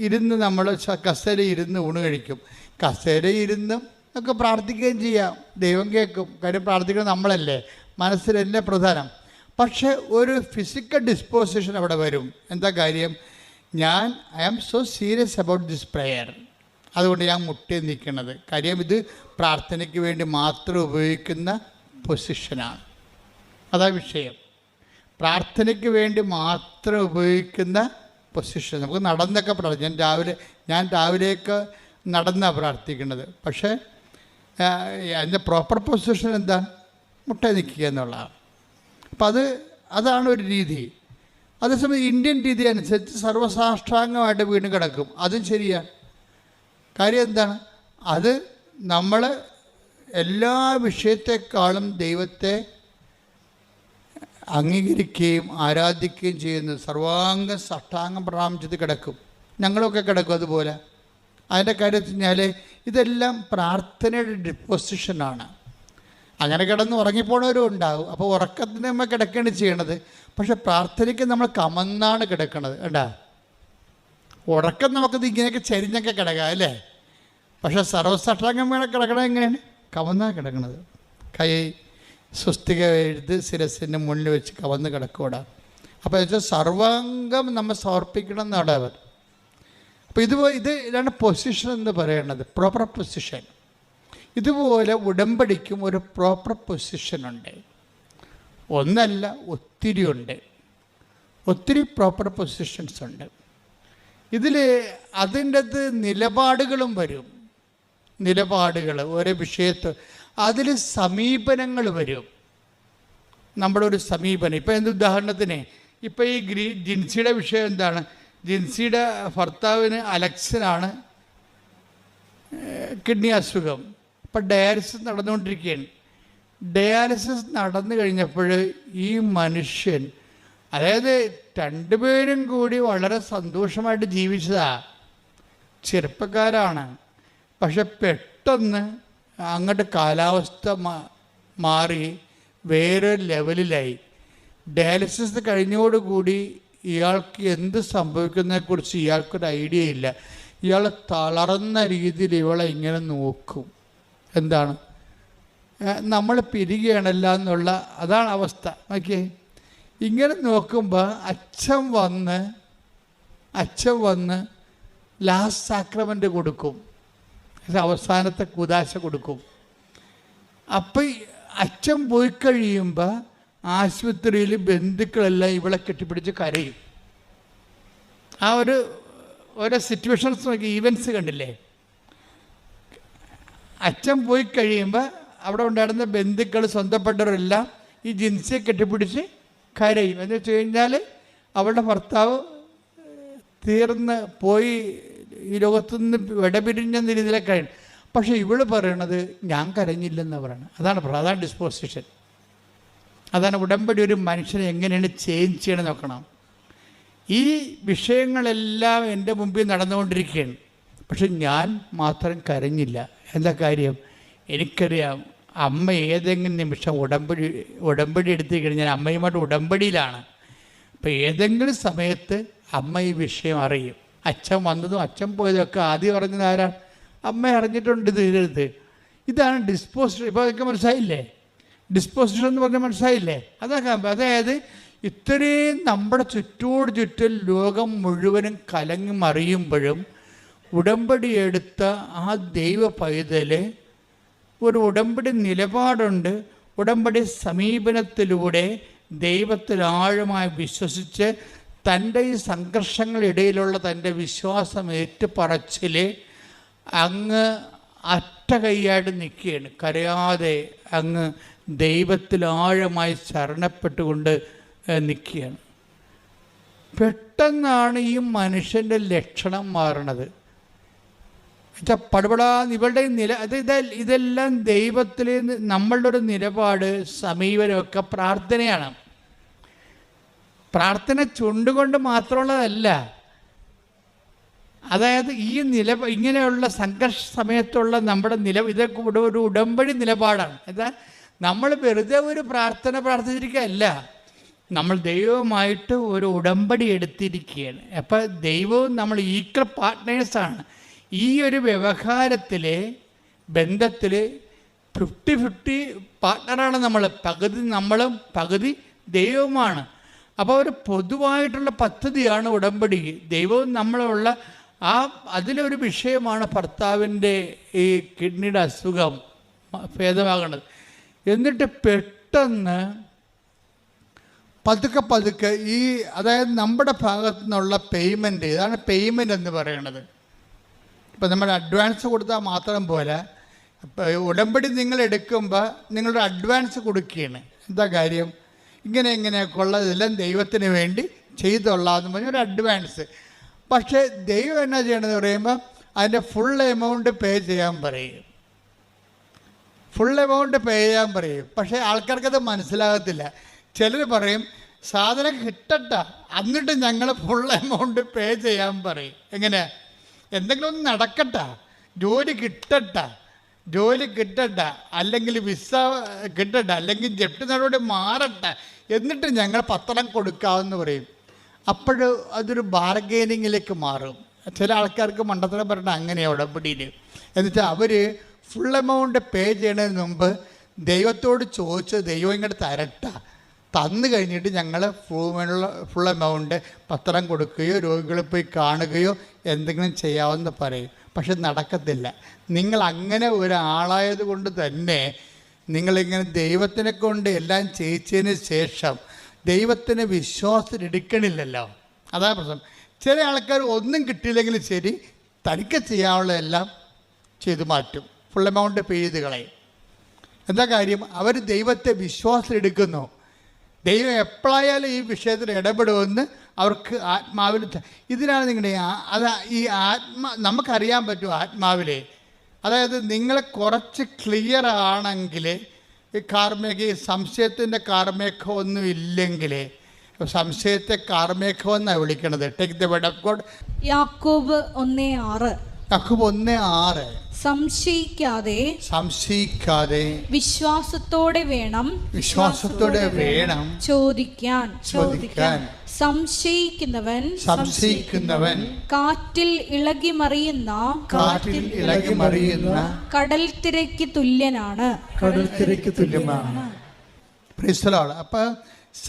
S3: ഇരുന്ന് നമ്മൾ കസേര ഇരുന്ന് ഊണ് കഴിക്കും. കസേര ഇരുന്നും ഒക്കെ പ്രാർത്ഥിക്കുകയും ചെയ്യാം, ദൈവം കേൾക്കും. കാര്യം പ്രാർത്ഥിക്കുന്നത് നമ്മളല്ലേ, മനസ്സിലല്ലേ പ്രധാനം. പക്ഷേ ഒരു ഫിസിക്കൽ ഡിസ്പോസിഷൻ അവിടെ വരും. എന്താ കാര്യം? I am so serious about this prayer, അതുകൊണ്ട് ഞാൻ മുട്ടി നിൽക്കുന്നത്. കാര്യം ഇത് പ്രാർത്ഥനയ്ക്ക് വേണ്ടി മാത്രം ഉപയോഗിക്കുന്ന പൊസിഷനാണ്. അതാ വിഷയം. പ്രാർത്ഥനയ്ക്ക് വേണ്ടി മാത്രം ഉപയോഗിക്കുന്ന പൊസിഷൻ. നമുക്ക് നടന്നൊക്കെ പ്രാർത്ഥിക്കാം. ഞാൻ രാവിലെയൊക്കെ നടന്നാണ് പ്രാർത്ഥിക്കുന്നത്. പക്ഷേ അതിൻ്റെ പ്രോപ്പർ പൊസിഷൻ എന്താണ്? മുട്ട നിൽക്കുക എന്നുള്ളതാണ്. അപ്പം അതാണ് ഒരു രീതി. അതേസമയം ഇന്ത്യൻ രീതി അനുസരിച്ച് സർവ്വസാഷ്ടാംഗമായിട്ട് വീണ് കിടക്കും. അതും ശരിയാണ്. കാര്യം എന്താണ്? അത് നമ്മൾ എല്ലാ വിഷയത്തെക്കാളും ദൈവത്തെ അംഗീകരിക്കുകയും ആരാധിക്കുകയും ചെയ്യുന്ന സർവാംഗ സാഷ്ടാംഗം പ്രണാമം ചെയ്ത് കിടക്കും. ഞങ്ങളൊക്കെ കിടക്കും അതുപോലെ. അതിൻ്റെ കാര്യം വെച്ച് കഴിഞ്ഞാൽ ഇതെല്ലാം പ്രാർത്ഥനയുടെ ഡിപ്പോസിഷനാണ്. അങ്ങനെ കിടന്ന് ഉറങ്ങിപ്പോണവരും ഉണ്ടാകും. അപ്പോൾ ഉറക്കത്തിന് നമ്മൾ കിടക്കുകയാണ് ചെയ്യണത്. പക്ഷെ പ്രാർത്ഥനയ്ക്ക് നമ്മൾ കമന്നാണ് കിടക്കണത്. കണ്ടാ, ഉറക്കം നമുക്കത് ഇങ്ങനെയൊക്കെ ചരിഞ്ഞൊക്കെ കിടക്കാം അല്ലേ? പക്ഷെ സർവ്വസാഷ്ടാംഗം വേണം കിടക്കണം. എങ്ങനെയാണ്? കമന്നാണ് കിടക്കണത്. കൈ സ്വസ്തിക എഴുതി ശിരസിൻ്റെ മുന്നിൽ വെച്ച് കവന്ന് കിടക്കൂടാ. അപ്പോൾ വെച്ചാൽ സർവാംഗം നമ്മൾ സമർപ്പിക്കണം എന്നാണ് അവർ. അപ്പോൾ ഇതാണ് പൊസിഷൻ എന്ന് പറയുന്നത്, പ്രോപ്പർ പൊസിഷൻ. ഇതുപോലെ ഉടമ്പടിക്കും ഒരു പ്രോപ്പർ പൊസിഷനുണ്ട്. ഒന്നല്ല, ഒത്തിരി ഉണ്ട്. ഒത്തിരി പ്രോപ്പർ പൊസിഷൻസ് ഉണ്ട്. ഇതിൽ അതിൻ്റെ നിലപാടുകളും വരും. നിലപാടുകൾ ഓരോ വിഷയത്ത് അതിൽ സമീപനങ്ങൾ വരും. നമ്മുടെ ഒരു സമീപനം. ഇപ്പം ഉദാഹരണത്തിന് ഇപ്പം ഈ ജിൻസിയുടെ വിഷയം എന്താണ്? ജിൻസിയുടെ ഭർത്താവിന് അലക്സിനാണ് കിഡ്നി അസുഖം. ഇപ്പം ഡയാലിസിസ് നടന്നുകൊണ്ടിരിക്കുകയാണ്. ഡയാലിസിസ് നടന്നു കഴിഞ്ഞപ്പോൾ ഈ മനുഷ്യൻ, അതായത് രണ്ടുപേരും കൂടി വളരെ സന്തോഷമായിട്ട് ജീവിച്ചതാ, ചെറുപ്പക്കാരാണ്. പക്ഷെ പെട്ടെന്ന് അങ്ങോട്ട് കാലാവസ്ഥ മാറി വേറൊരു ലെവലിലായി. ഡയാലിസിസ് കഴിഞ്ഞോടുകൂടി ഇയാൾക്ക് എന്ത് സംഭവിക്കുന്നതിനെക്കുറിച്ച് ഇയാൾക്കൊരു ഐഡിയ ഇല്ല. ഇയാൾ തളർന്ന രീതിയിൽ ഇവളെ ഇങ്ങനെ നോക്കും. എന്താണ്, നമ്മൾ പിരികയാണല്ല എന്നുള്ള അതാണ് അവസ്ഥ. നോക്കിയേ, ഇങ്ങനെ നോക്കുമ്പോൾ അച്ഛൻ വന്ന് ലാസ്റ്റ് സാക്രമെൻ്റ് കൊടുക്കും, അവസാനത്തെ കുദാശ കൊടുക്കും. അപ്പം അച്ഛൻ പോയി കഴിയുമ്പോൾ ആശുപത്രിയിൽ ബന്ധുക്കളെല്ലാം ഇവളെ കെട്ടിപ്പിടിച്ച് കരയും. ആ ഓരോ സിറ്റുവേഷൻസ് നോക്കി, ഈവൻസ് കണ്ടില്ലേ? അച്ഛൻ പോയി കഴിയുമ്പോൾ അവിടെ ഉണ്ടായിരുന്ന ബന്ധുക്കൾ, സ്വന്തപ്പെട്ടവരെല്ലാം ഈ ജിൻസിയെ കെട്ടിപ്പിടിച്ച് കരയും. എന്ന് വെച്ച് കഴിഞ്ഞാൽ അവളുടെ ഭർത്താവ് തീർന്ന് പോയി, ഈ ലോകത്തുനിന്ന് വിടപിരിഞ്ഞ രീതിയിലേക്ക് കഴിയും. പക്ഷേ ഇവള് പറയണത് ഞാൻ കരഞ്ഞില്ലെന്നാണ് പറയുന്നത്. അതാണ് ഡിസ്പോസിഷൻ. അതാണ് ഉടമ്പടി. ഒരു മനുഷ്യനെ എങ്ങനെയാണ് ചേഞ്ച് ചെയ്യണം നോക്കണം. ഈ വിഷയങ്ങളെല്ലാം എൻ്റെ മുമ്പിൽ നടന്നുകൊണ്ടിരിക്കുകയാണ്. പക്ഷെ ഞാൻ മാത്രം കരഞ്ഞില്ല. എന്താ കാര്യം? എനിക്കറിയാം അമ്മ ഏതെങ്കിലും നിമിഷം ഉടമ്പടി എടുത്തിരിക്കണം. ഞാൻ അമ്മയുമായിട്ട് ഉടമ്പടിയിലാണ്. അപ്പോൾ ഏതെങ്കിലും സമയത്ത് അമ്മ ഈ വിഷയം അറിയും. അച്ഛൻ വന്നതും അച്ഛൻ പോയതൊക്കെ ആദ്യം പറഞ്ഞത് ആരാണ്? അമ്മ അറിഞ്ഞിട്ടുണ്ട്. ഇത് ഇതാണ് ഡിസ്പോസിഷൻ. ഇപ്പോൾ അതൊക്കെ മനസ്സിലായില്ലേ? ഡിസ്പോസിഷൻ എന്ന് പറഞ്ഞാൽ മനസ്സിലായില്ലേ? അതായത് ഇത്രയും നമ്മുടെ ചുറ്റും ലോകം മുഴുവനും കലങ്ങി മറിയുമ്പോഴും ഉടമ്പടി എടുത്ത ആ ദൈവ പൈതൽ ഒരു ഉടമ്പടി നിലപാടുണ്ട്. ഉടമ്പടി സമീപനത്തിലൂടെ ദൈവത്തിൽ ആഴമായി വിശ്വസിച്ച് തൻ്റെ ഈ സംഘർഷങ്ങളിടയിലുള്ള തൻ്റെ വിശ്വാസം ഏറ്റുപറച്ചിൽ അങ്ങ് അറ്റ കൈയായിട്ട് നിൽക്കുകയാണ്. കരയാതെ അങ്ങ് ദൈവത്തിൽ ആഴമായി ശരണപ്പെട്ടുകൊണ്ട് നിൽക്കുകയാണ്. പെട്ടെന്നാണ് ഈ മനുഷ്യൻ്റെ ലക്ഷണം മാറണത്. പടപടാ ഇവളുടെ ഇതെല്ലാം ദൈവത്തിൽ നമ്മളുടെ ഒരു നിലപാട്, സമീപനമൊക്കെ പ്രാർത്ഥനയാണ്. പ്രാർത്ഥന ചുണ്ടുകൊണ്ട് മാത്രമുള്ളതല്ല. അതായത് ഈ ഇങ്ങനെയുള്ള സംഘർഷ സമയത്തുള്ള നമ്മുടെ ഇതൊക്കെ ഒരു ഉടമ്പടി നിലപാടാണ്. എന്താ, നമ്മൾ വെറുതെ ഒരു പ്രാർത്ഥിച്ചിരിക്കുകയല്ല, നമ്മൾ ദൈവവുമായിട്ട് ഒരു ഉടമ്പടി എടുത്തിരിക്കുകയാണ്. അപ്പം ദൈവവും നമ്മൾ ഈക്വൽ പാർട്ട്നേഴ്സാണ്. ഈ ഒരു വ്യവഹാരത്തിലെ ബന്ധത്തിൽ 50-50 പാർട്ട്ണറാണ് നമ്മൾ. പകുതി നമ്മളും പകുതി ദൈവവുമാണ്. അപ്പോൾ ഒരു പൊതുവായിട്ടുള്ള പദ്ധതിയാണ് ഉടമ്പടി. ദൈവവും നമ്മളുള്ള അതിലൊരു വിഷയമാണ് ഭർത്താവിൻ്റെ ഈ കിഡ്നിയുടെ അസുഖം ഭേദമാകുന്നത്. എന്നിട്ട് പെട്ടെന്ന് പതുക്കെ അതായത് നമ്മുടെ ഭാഗത്തു നിന്നുള്ള പേയ്മെൻറ്റ്, ഇതാണ് പേയ്മെൻറ്റ് എന്ന് പറയുന്നത്. ഇപ്പം നമ്മൾ അഡ്വാൻസ് കൊടുത്താൽ മാത്രം പോലെ അപ്പോൾ ഉടമ്പടി നിങ്ങൾ എടുക്കുമ്പോൾ നിങ്ങളുടെ അഡ്വാൻസ് കൊടുക്കുകയാണ്. എന്താ കാര്യം? ഇങ്ങനെയൊക്കെ ഉള്ളതെല്ലാം ദൈവത്തിന് വേണ്ടി ചെയ്തുകൊള്ളാമെന്ന് പറഞ്ഞ ഒരു അഡ്വാൻസ്. പക്ഷേ ദൈവം എന്നാ ചെയ്യണമെന്ന് പറയുമ്പോൾ അതിൻ്റെ ഫുൾ എമൗണ്ട് പേ ചെയ്യാൻ പറയും. ഫുൾ എമൗണ്ട് പേ ചെയ്യാൻ പറയും. പക്ഷേ ആൾക്കാർക്കത് മനസ്സിലാകത്തില്ല. ചിലർ പറയും സാധനം കിട്ടട്ട എന്നിട്ട് ഞങ്ങൾ ഫുൾ എമൗണ്ട് പേ ചെയ്യാൻ പറയും. എങ്ങനെ? എന്തെങ്കിലും ഒന്ന് നടക്കട്ട, ജോലി കിട്ടട്ട, അല്ലെങ്കിൽ വിസ കിട്ടട്ട, അല്ലെങ്കിൽ ജപ്തി നടപടി മാറട്ടെ, എന്നിട്ട് ഞങ്ങൾ പത്രം കൊടുക്കാമെന്ന് പറയും. അപ്പോൾ അതൊരു ബാർഗെയിനിങ്ങിലേക്ക് മാറും. ചില ആൾക്കാർക്ക് മണ്ടത്തരം പറഞ്ഞാൽ അങ്ങനെയാണ് ഉടമ്പടിയിൽ. എന്നുവെച്ചാൽ അവർ ഫുൾ എമൗണ്ട് പേ ചെയ്യുന്നതിന് മുമ്പ് ദൈവത്തോട് ചോദിച്ച് ദൈവം ഇങ്ങോട്ട് തന്നു കഴിഞ്ഞിട്ട് ഞങ്ങൾ ഫുൾ എമൗണ്ട് പത്രം കൊടുക്കുകയോ രോഗികളെ പോയി കാണുകയോ എന്തെങ്കിലും ചെയ്യാമെന്ന് പറയും. പക്ഷെ നടക്കത്തില്ല. നിങ്ങൾ അങ്ങനെ ഒരാളായത് കൊണ്ട് തന്നെ നിങ്ങളിങ്ങനെ ദൈവത്തിനെ കൊണ്ട് എല്ലാം ചെയ്യിച്ചതിന് ശേഷം ദൈവത്തിന് വിശ്വാസത്തിലെടുക്കണില്ലല്ലോ. അതാണ് പ്രശ്നം. ചില ആൾക്കാർ ഒന്നും കിട്ടിയില്ലെങ്കിലും ശരി തനിക്ക് ചെയ്യാനുള്ളതെല്ലാം ചെയ്തു മാറ്റും, ഫുൾ എമൗണ്ട് പേ ചെയ്ത് കളയും. എന്താ കാര്യം? അവർ ദൈവത്തെ വിശ്വാസത്തിലെടുക്കുന്നു. ദൈവം എപ്പോഴായാലും ഈ വിഷയത്തിൽ ഇടപെടുമെന്ന് അവർക്ക് ആത്മാവിൽ. ഇതിനാണ് നിങ്ങളുടെ നമുക്കറിയാൻ പറ്റും ആത്മാവിലെ. അതായത് നിങ്ങൾ കുറച്ച് ക്ലിയർ ആണെങ്കിൽ ഈ സംശയത്തിൻ്റെ കാർമേഘം ഒന്നും ഇല്ലെങ്കിൽ, സംശയത്തെ കാർമേഘം എന്നാണ് വിളിക്കണത്. Take the word of God.
S2: യാക്കോബ് 1:6.
S3: യാക്കോബ് 1:6.
S2: സംശയിക്കാതെ വിശ്വാസത്തോടെ വേണം ചോദിക്കാൻ. സംശയിക്കുന്നവൻ കാറ്റിൽ ഇളകി മറിയുന്ന കടൽ തിരക്ക് തുല്യനാണ്.
S3: അപ്പം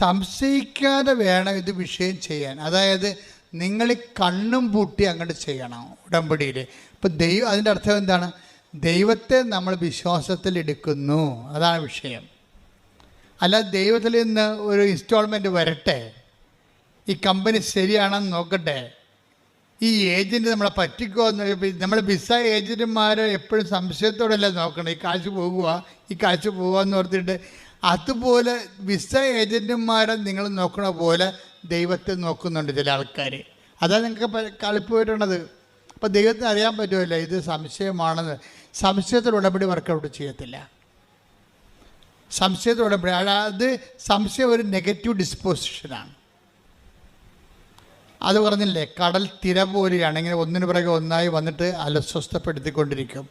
S3: സംശയിക്കാതെ വേണം ഇത് വിഷയം ചെയ്യാൻ. അതായത് നിങ്ങൾ കണ്ണും പൂട്ടി അങ്ങോട്ട് ചെയ്യണം ഉടമ്പടിയിൽ. ഇപ്പം ദൈവം, അതിൻ്റെ അർത്ഥം എന്താണ്? ദൈവത്തെ നമ്മൾ വിശ്വാസത്തിൽ എടുക്കുന്നു, അതാണ് വിഷയം. അല്ല ദൈവത്തിൽ നിന്ന് ഒരു ഇൻസ്റ്റാൾമെൻറ്റ് വരട്ടെ, ഈ കമ്പനി ശരിയാണെന്ന് നോക്കട്ടെ, ഈ ഏജൻറ്റ് നമ്മളെ പറ്റിക്കോ എന്ന്. നമ്മൾ വിസ ഏജൻറ്റുമാർ എപ്പോഴും സംശയത്തോടെയല്ല നോക്കണം, ഈ കാശ് പോകുക എന്ന് ഓർത്തിട്ട്. അതുപോലെ വിസ ഏജൻറ്റുമാരെ നിങ്ങൾ നോക്കണ പോലെ ദൈവത്തെ നോക്കുന്നുണ്ട് ചില ആൾക്കാർ. അതാണ് നിങ്ങൾക്ക് കളിപ്പ് വരുന്നത്. അപ്പോൾ ദൈവത്തിന് അറിയാൻ പറ്റുമല്ലോ ഇത് സംശയമാണെന്ന്. സംശയത്തിൽ ഉടമ്പടി വർക്കൗട്ട് ചെയ്യത്തില്ല. സംശയത്തിൽ ഉടമ്പടി, അത് സംശയം ഒരു നെഗറ്റീവ് ഡിസ്പോസിഷനാണ്. അത് പറഞ്ഞില്ലേ, കടൽ തിര പോലെയാണ്, ഇങ്ങനെ ഒന്നിനു പിറകെ ഒന്നായി വന്നിട്ട് അലസ്വസ്ഥപ്പെടുത്തിക്കൊണ്ടിരിക്കും.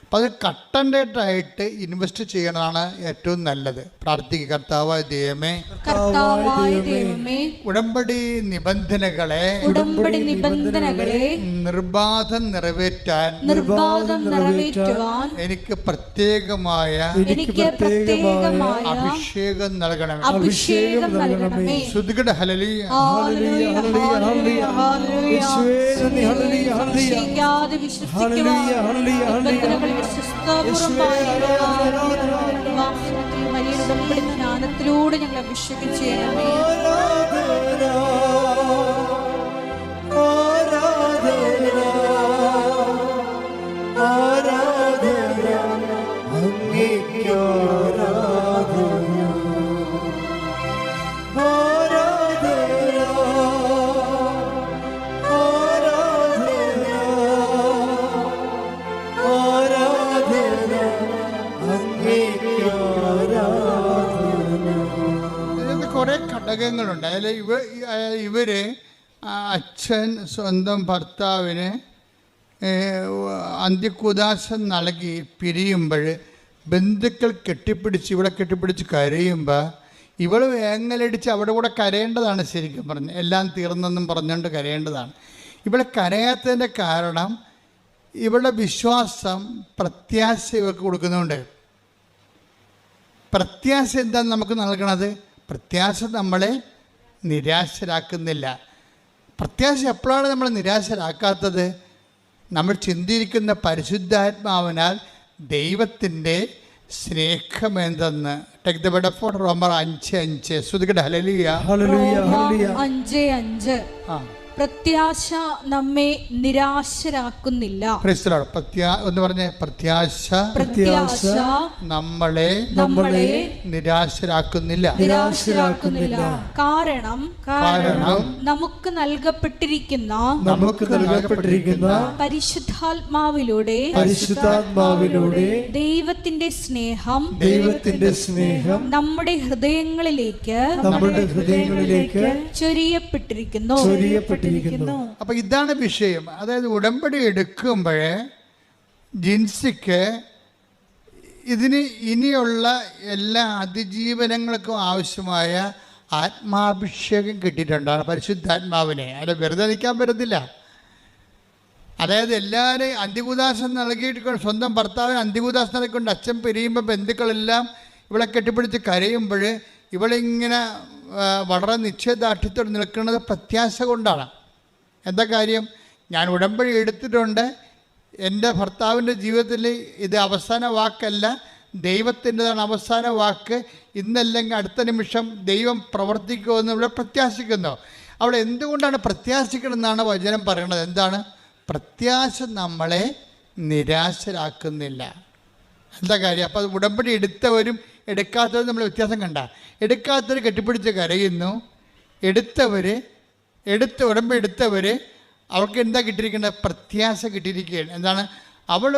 S3: അപ്പോൾ അത് കട്ടൻഡായിട്ട് ഇൻവെസ്റ്റ് ചെയ്യണതാണ് ഏറ്റവും നല്ലത്. പ്രാർത്ഥിക്കുക. കർത്താവായ ദൈവമേ, ഉടമ്പടി നിബന്ധനകളെ നിർബാധം നിറവേറ്റാൻ എനിക്ക് പ്രത്യേകമായ അഭിഷേകം നൽകണമേ. ശ്രുതികട ഹല്ലേലൂയ.
S2: ജ്ഞാനത്തിലൂടെ ഞങ്ങൾ അഭിഷേകം ചെയ്യണമേ.
S3: കുറേ ഘടകങ്ങളുണ്ട്. അതിൽ ഇവർ അച്ഛൻ സ്വന്തം ഭർത്താവിന് അന്ത്യകുദാശം നൽകി പിരിയുമ്പോൾ ബന്ധുക്കൾ ഇവിടെ കെട്ടിപ്പിടിച്ച് കരയുമ്പോൾ ഇവൾ വേങ്ങലടിച്ച് അവിടെ കൂടെ കരയേണ്ടതാണ്. ശരിക്കും പറഞ്ഞ് എല്ലാം തീർന്നെന്നും പറഞ്ഞുകൊണ്ട് കരയേണ്ടതാണ്. ഇവിടെ കരയാത്തതിൻ്റെ കാരണം ഇവളുടെ വിശ്വാസം, പ്രത്യാശ ഇവർക്ക് കൊടുക്കുന്നുണ്ട്. പ്രത്യാശ എന്താണ് നമുക്ക് നൽകണത്? പ്രത്യാശ നമ്മളെ നിരാശരാക്കുന്നില്ല. പ്രത്യാശ എപ്പോഴാണ് നമ്മൾ നിരാശരാക്കാത്തത്? നമ്മൾ ചിന്തിക്കുന്ന പരിശുദ്ധാത്മാവിനാൽ ദൈവത്തിൻ്റെ സ്നേഹമെന്തെന്ന്. Take the word of God. റോമർ 5:5. ശ്രുതികട ഹല്ലേലൂയ.
S2: 5:5. പ്രത്യാശ നമ്മെ നിരാശരാക്കുന്നില്ല.
S3: ഒന്ന് പറഞ്ഞേ, പ്രത്യാശ നമ്മളെ നിരാശരാക്കുന്നില്ല.
S2: കാരണം നമുക്ക് നൽകപ്പെട്ടിരിക്കുന്ന പരിശുദ്ധാത്മാവിലൂടെ ദൈവത്തിന്റെ സ്നേഹം നമ്മുടെ ഹൃദയങ്ങളിലേക്ക് ചൊരിയപ്പെട്ടിരിക്കുന്നു.
S3: അപ്പൊ ഇതാണ് വിഷയം. അതായത് ഉടമ്പടി എടുക്കുമ്പോഴേ ജിൻസിക്ക് ഇതിന് ഇനിയുള്ള എല്ലാ അതിജീവനങ്ങൾക്കും ആവശ്യമായ ആത്മാഭിഷേകം കിട്ടിയിട്ടുണ്ടാണ്, പരിശുദ്ധാത്മാവിനെ. അത് വെറുതെ നിൽക്കാൻ പറ്റത്തില്ല. അതായത് എല്ലാവരെയും അന്ത്യകൂദാശം നൽകിയിട്ട് സ്വന്തം ഭർത്താവിന് അന്ത്യകൂദാശം നൽകിക്കൊണ്ട് അച്ഛൻ പിരിയുമ്പോൾ ബന്ധുക്കളെല്ലാം ഇവളെ കെട്ടിപ്പിടിച്ച് കരയുമ്പോൾ ഇവളിങ്ങനെ വളരെ നിശ്ചയദാർഢ്യത്തോടെ നിൽക്കുന്നത് പ്രത്യാശ കൊണ്ടാണ്. എന്താ കാര്യം? ഞാൻ ഉടമ്പടി എടുത്തിട്ടുണ്ട്, എൻ്റെ ഭർത്താവിൻ്റെ ജീവിതത്തിൽ ഇത് അവസാന വാക്കല്ല, ദൈവത്തിൻ്റെതാണ് അവസാന വാക്ക്. ഇന്നല്ലെങ്കിൽ അടുത്ത നിമിഷം ദൈവം പ്രവർത്തിക്കുമെന്ന് ഇവിടെ പ്രത്യാശിക്കുന്നു. അവിടെ എന്തുകൊണ്ടാണ് പ്രത്യാശിക്കണമെന്നാണ് വചനം പറയുന്നത്. എന്താണ്? പ്രത്യാശ നമ്മളെ നിരാശരാക്കുന്നില്ല. എന്താ കാര്യം? അപ്പോൾ ഉടമ്പടി എടുത്തവരും എടുക്കാത്തവരും നമ്മൾ വ്യത്യാസം കണ്ട. എടുക്കാത്തവർ കെട്ടിപ്പിടിച്ച് കരയുന്നു, ഉടമ്പടി എടുത്തവർ അവൾക്ക് എന്താ കിട്ടിയിരിക്കേണ്ടത്? പ്രത്യാശ കിട്ടിയിരിക്കുകയാണ്. എന്താണ്? അവൾ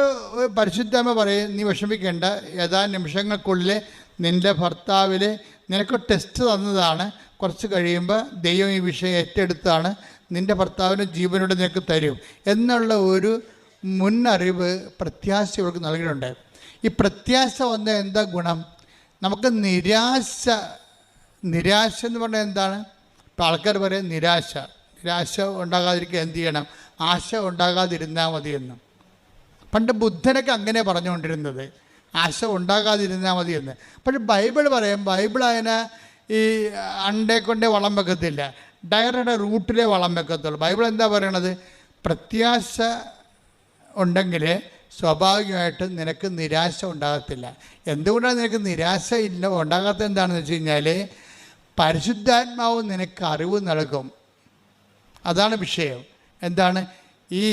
S3: പരിശുദ്ധാത്മ പറയും, നീ വിഷമിക്കേണ്ട, ഏതാനും നിമിഷങ്ങൾക്കുള്ളിൽ നിൻ്റെ ഭർത്താവിൽ നിനക്ക് ടെസ്റ്റ് തന്നതാണ്, കുറച്ച് കഴിയുമ്പോൾ ദൈവം ഈ വിഷയം ഏറ്റെടുത്താണ്, നിൻ്റെ ഭർത്താവിന് ജീവനോട് നിനക്ക് തരും എന്നുള്ള ഒരു മുന്നറിവ് പ്രത്യാശ ഇവർക്ക് നൽകിയിട്ടുണ്ട്. ഈ പ്രത്യാശ വന്ന എന്താ ഗുണം? നമുക്ക് നിരാശ എന്ന് പറഞ്ഞാൽ എന്താണ്? ഇപ്പോൾ ആൾക്കാർ പറയും നിരാശ ഉണ്ടാകാതിരിക്കുക എന്ത് ചെയ്യണം? ആശ ഉണ്ടാകാതിരുന്നാൽ മതിയെന്ന്. പണ്ട് ബുദ്ധനൊക്കെ അങ്ങനെ പറഞ്ഞുകൊണ്ടിരുന്നത്, ആശ ഉണ്ടാകാതിരുന്നാൽ മതിയെന്ന്. പക്ഷേ ബൈബിൾ പറയും, ബൈബിൾ അതിനെ ഈ അണ്ടേ കൊണ്ടേ വളം വെക്കത്തില്ല, ഡയറക്റ്റ് റൂട്ടിലെ വളം വെക്കത്തുള്ളൂ. ബൈബിൾ എന്താ പറയണത്? പ്രത്യാശ ഉണ്ടെങ്കിൽ സ്വാഭാവികമായിട്ട് നിനക്ക് നിരാശ ഉണ്ടാകത്തില്ല. എന്തുകൊണ്ടാണ് നിനക്ക് നിരാശ ഉണ്ടാകാത്തത്? എന്താണെന്ന് വെച്ച് കഴിഞ്ഞാൽ പരിശുദ്ധാത്മാവ് നിനക്ക് അറിവ് നൽകും. അതാണ് വിഷയം. എന്താണ്? ഈ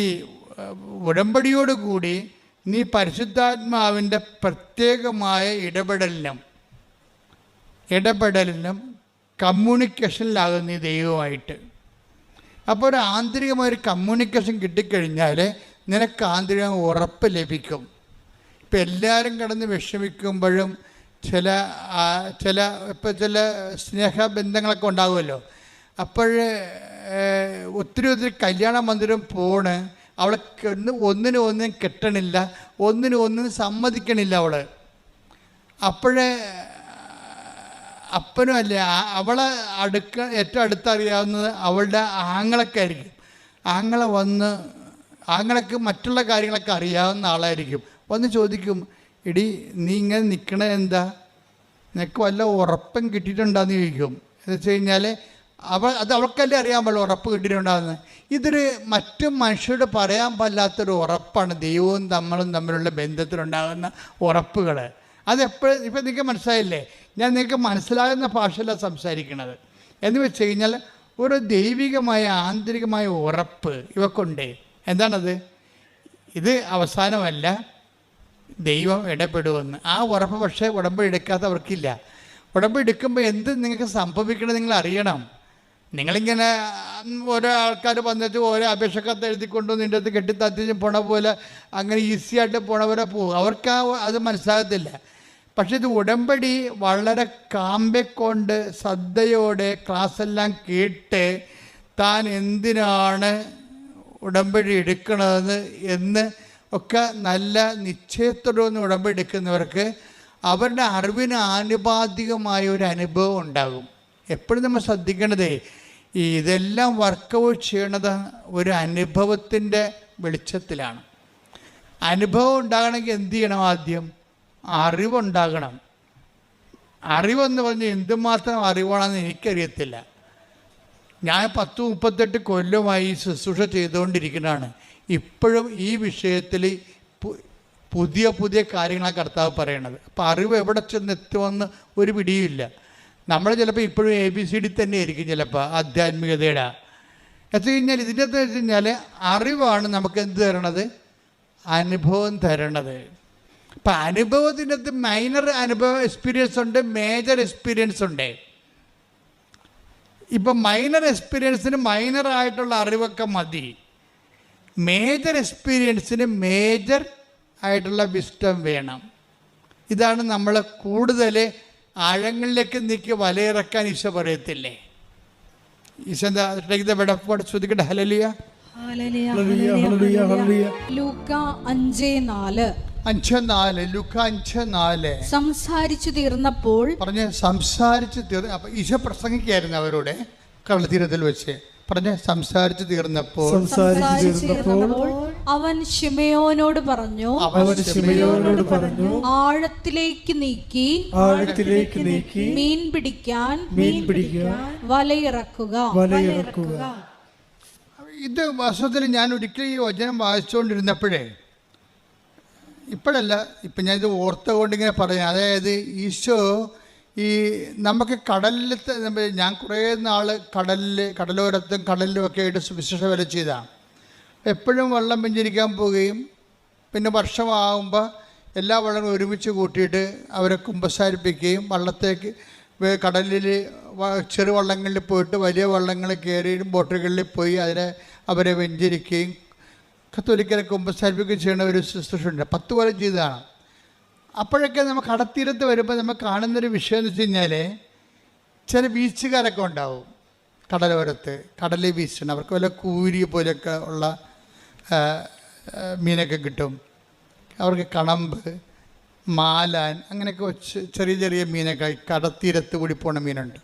S3: ഉടമ്പടിയോടുകൂടി നീ പരിശുദ്ധാത്മാവിൻ്റെ പ്രത്യേകമായ ഇടപെടലിനും കമ്മ്യൂണിക്കേഷനിലാകും നീ ദൈവമായിട്ട്. അപ്പോൾ ഒരു ആന്തരികമായൊരു കമ്മ്യൂണിക്കേഷൻ കിട്ടിക്കഴിഞ്ഞാൽ നിനക്ക് ആന്തരിക ഉറപ്പ് ലഭിക്കും. ഇപ്പം എല്ലാവരും കിടന്ന് വിഷമിക്കുമ്പോഴും ചില സ്നേഹബന്ധങ്ങളൊക്കെ ഉണ്ടാകുമല്ലോ. അപ്പോൾ ഒത്തിരി കല്യാണ മന്ദിരം പോണ്, അവളെ ഒന്നിനും കെട്ടണില്ല, ഒന്നിനും സമ്മതിക്കണില്ല അവൾ. അപ്പോഴേ അപ്പനും അല്ലേ അവളെ ഏറ്റവും അടുത്തറിയാവുന്നത് അവളുടെ ആങ്ങളൊക്കെയായിരിക്കും. ആങ്ങളക്ക് മറ്റുള്ള കാര്യങ്ങളൊക്കെ അറിയാവുന്ന ആളായിരിക്കും. വന്ന് ചോദിക്കും, എടി നീ ഇങ്ങനെ നിൽക്കണത് എന്താ? നിനക്ക് വല്ല ഉറപ്പും കിട്ടിയിട്ടുണ്ടാന്ന് ചോദിക്കും. എന്ന് വെച്ച് കഴിഞ്ഞാൽ അവൾക്കല്ലേ അറിയാൻ പാടില്ല ഉറപ്പ് കിട്ടിയിട്ടുണ്ടാകുന്നത്. ഇതൊരു മറ്റു മനുഷ്യരോട് പറയാൻ പാടില്ലാത്തൊരു ഉറപ്പാണ് ദൈവവും നമ്മളും തമ്മിലുള്ള ബന്ധത്തിലുണ്ടാകുന്ന ഉറപ്പുകൾ. അതെപ്പോഴും ഇപ്പം നിങ്ങൾക്ക് മനസ്സിലായില്ലേ? ഞാൻ നിങ്ങൾക്ക് മനസ്സിലാകുന്ന ഭാഷയിലാണ് സംസാരിക്കുന്നത്. എന്ന് വെച്ച് കഴിഞ്ഞാൽ ഒരു ദൈവികമായ ആന്തരികമായ ഉറപ്പ് ഇവക്കുണ്ട്. എന്താണത്? ഇത് അവസാനമല്ല, ദൈവം ഇടപെടുമെന്ന്. ആ ഉറപ്പ് പക്ഷേ ഉടമ്പടി എടുക്കാത്തവർക്കില്ല. ഉടമ്പടി എടുക്കുമ്പോൾ എന്ത് നിങ്ങൾക്ക് സംഭവിക്കണമെന്ന് നിങ്ങൾ അറിയണം. നിങ്ങളിങ്ങനെ ഓരോ ആൾക്കാർ വന്നിട്ട് ഓരോ അപേക്ഷക്കത്ത് എഴുതിക്കൊണ്ടു നിൻ്റെ അടുത്ത് കെട്ടിത്തത്തിച്ച് പോണ പോലെ അങ്ങനെ ഈസിയായിട്ട് പോണവരെ പോകും. അവർക്ക് അത് മനസ്സിലാകത്തില്ല. പക്ഷേ ഇത് ഉടമ്പടി വളരെ കാമ്പെക്കൊണ്ട് ശ്രദ്ധയോടെ ക്ലാസ്സെല്ലാം കേട്ട് താൻ എന്തിനാണ് ഉടമ്പടി എടുക്കണതെന്ന് എന്ന് ഒക്കെ നല്ല നിശ്ചയത്തോടെ ഉടമ്പടി എടുക്കുന്നവർക്ക് അവരുടെ അറിവിന് ആനുപാതികമായ ഒരു അനുഭവം ഉണ്ടാകും. എപ്പോഴും നമ്മൾ ശ്രദ്ധിക്കേണ്ടതേ ഇതെല്ലാം വർക്കൗട്ട് ചെയ്യണത് ഒരു അനുഭവത്തിൻ്റെ വെളിച്ചത്തിലാണ്. അനുഭവം ഉണ്ടാകണമെങ്കിൽ എന്ത് ചെയ്യണം? ആദ്യം അറിവുണ്ടാകണം. അറിവെന്ന് പറഞ്ഞാൽ എന്തുമാത്രം അറിവാണെന്ന് എനിക്കറിയത്തില്ല. ഞാൻ 10-38 കൊല്ലമായി ശുശ്രൂഷ ചെയ്തുകൊണ്ടിരിക്കുന്നതാണ്. ഇപ്പോഴും ഈ വിഷയത്തിൽ പുതിയ പുതിയ കാര്യങ്ങളാണ് കർത്താവ് പറയണത്. അപ്പോൾ അറിവ് എവിടെ ചെന്നെത്തുമെന്ന് ഒരു പിടിയുമില്ല. നമ്മൾ ചിലപ്പോൾ ഇപ്പോഴും ABCD തന്നെ ആയിരിക്കും ചിലപ്പോൾ ആധ്യാത്മികതയുടെ. എത്ര കഴിഞ്ഞാൽ ഇതിൻ്റെ അകത്ത് വെച്ച് കഴിഞ്ഞാൽ അറിവാണ് നമുക്ക് എന്ത് തരണത്? അനുഭവം തരണത്. അപ്പം അനുഭവത്തിൻ്റെ അകത്ത് മൈനർ അനുഭവം എക്സ്പീരിയൻസ് ഉണ്ട്, മേജർ എക്സ്പീരിയൻസ് ഉണ്ട്. ഇപ്പം മൈനർ എക്സ്പീരിയൻസിന് മൈനറായിട്ടുള്ള അറിവൊക്കെ മതി. മേജർ എക്സ്പീരിയൻസിന് മേജർ ആയിട്ടുള്ള വിസ്റ്റം വേണം. ഇതാണ് നമ്മൾ കൂടുതൽ ആഴങ്ങളിലേക്ക് നീക്കി വലയിറക്കാൻ ഈശോ പറയത്തില്ലേ? ഈശോ എന്താ ശ്രദ്ധിക്കട്ടെ. ഹല്ലേലൂയ.
S2: ലൂക്ക 5:4.
S3: 5:4. ലൂക്ക 5:4.
S2: സംസാരിച്ചു തീർന്നപ്പോൾ
S3: പറഞ്ഞ് സംസാരിച്ച് തീർന്ന്. അപ്പം ഈശോ പ്രസംഗിക്കായിരുന്നു അവരോട് കടൽത്തീരത്തിൽ വെച്ച്. പറഞ്ഞ് സംസാരിച്ചു തീർന്നപ്പോൾ
S2: അവൻ ശിമയോനോട് പറഞ്ഞു, ആഴത്തിലേക്ക് നീക്കി മീൻ പിടിക്കാൻ വലയിറക്കുക.
S3: ഇത് വാസ്തവത്തിൽ ഞാൻ ഒരിക്കലും ഈ വചനം വായിച്ചുകൊണ്ടിരുന്നപ്പോഴേ, ഇപ്പോഴല്ല, ഇപ്പം ഞാനിത് ഓർത്തുകൊണ്ടിങ്ങനെ പറയാം. അതായത് ഈശോ ഈ നമുക്ക് കടലിലത്തെ, ഞാൻ കുറേ നാൾ കടലോരത്തും കടലിലും ഒക്കെ ആയിട്ട് സുവിശേഷ വേല ചെയ്താണ്. എപ്പോഴും വെള്ളം പിഞ്ചിരിക്കാൻ പോവുകയും പിന്നെ വർഷമാകുമ്പോൾ എല്ലാ വെള്ളങ്ങളും ഒരുമിച്ച് കൂട്ടിയിട്ട് അവരെ കുമ്പസാരിപ്പിക്കുകയും വള്ളത്തേക്ക് കടലിൽ ചെറുവള്ളങ്ങളിൽ പോയിട്ട് വലിയ വള്ളങ്ങളിൽ കയറിയും ബോട്ടുകളിൽ പോയി അവരെ വെഞ്ചരിക്കുകയും കത്തോലിക്കരെ കുമ്പസാരിപ്പിക്കുകയും ചെയ്യുന്ന ഒരു ശുശ്രൂഷയുണ്ട്. 10 കൊല്ലം ചെയ്തതാണ്. അപ്പോഴൊക്കെ നമുക്ക് കടത്തീരത്ത് വരുമ്പോൾ നമുക്ക് കാണുന്നൊരു വിഷയം എന്ന് വെച്ച് കഴിഞ്ഞാൽ, ചില ബീച്ചുകാരൊക്കെ ഉണ്ടാവും കടലോരത്ത്, കടലിൽ ബീച്ചുണ്ട്. അവർക്ക് വല്ല കൂരി പോലെയൊക്കെ ഉള്ള മീനൊക്കെ കിട്ടും. അവർക്ക് കണമ്പ്, മാലാൻ, അങ്ങനെയൊക്കെ ചെറിയ ചെറിയ മീനൊക്കെ കടത്തീരത്ത് കൂടി പോണ മീനുണ്ട്.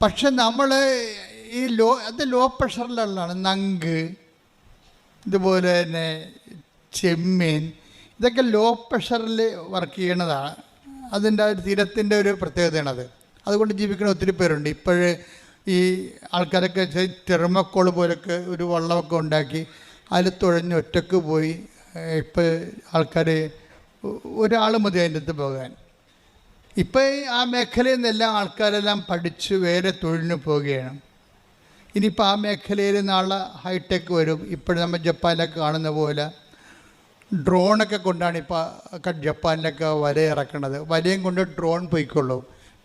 S3: പക്ഷെ നമ്മൾ ഈ ലോ പ്രഷറിലുള്ളതാണ്. നങ്ക്, ഇതുപോലെ തന്നെ ചെമ്മീൻ, ഇതൊക്കെ ലോ പ്രഷറിൽ വർക്ക് ചെയ്യണതാണ്. അതിൻ്റെ തീരത്തിൻ്റെ ഒരു പ്രത്യേകതയാണത്. അതുകൊണ്ട് ജീവിക്കുന്ന ഒത്തിരി പേരുണ്ട്. ഇപ്പോഴ് ഈ ആൾക്കാരൊക്കെ തെർമക്കോൾ പോലൊക്കെ ഒരു വള്ളമൊക്കെ ഉണ്ടാക്കി അതിൽ തുഴഞ്ഞ് ഒറ്റക്ക് പോയി. ഇപ്പോൾ ആൾക്കാർ ഒരാൾ മതി അതിൻ്റെ അടുത്ത് പോകാൻ. ഇപ്പോൾ ആ മേഖലയിൽ നിന്നെല്ലാം ആൾക്കാരെല്ലാം പഠിച്ച് വേറെ തൊഴിലിന് പോവുകയാണ്. ഇനിയിപ്പോൾ ആ മേഖലയിൽ നാളെ ഹൈടെക് വരും. ഇപ്പോഴും നമ്മൾ ജപ്പാനിലൊക്കെ കാണുന്ന പോലെ ഡ്രോണൊക്കെ കൊണ്ടാണ് ഇപ്പോൾ ജപ്പാനിലൊക്കെ വല ഇറക്കണത്. വലയും കൊണ്ട് ഡ്രോൺ പോയിക്കൊള്ളൂ.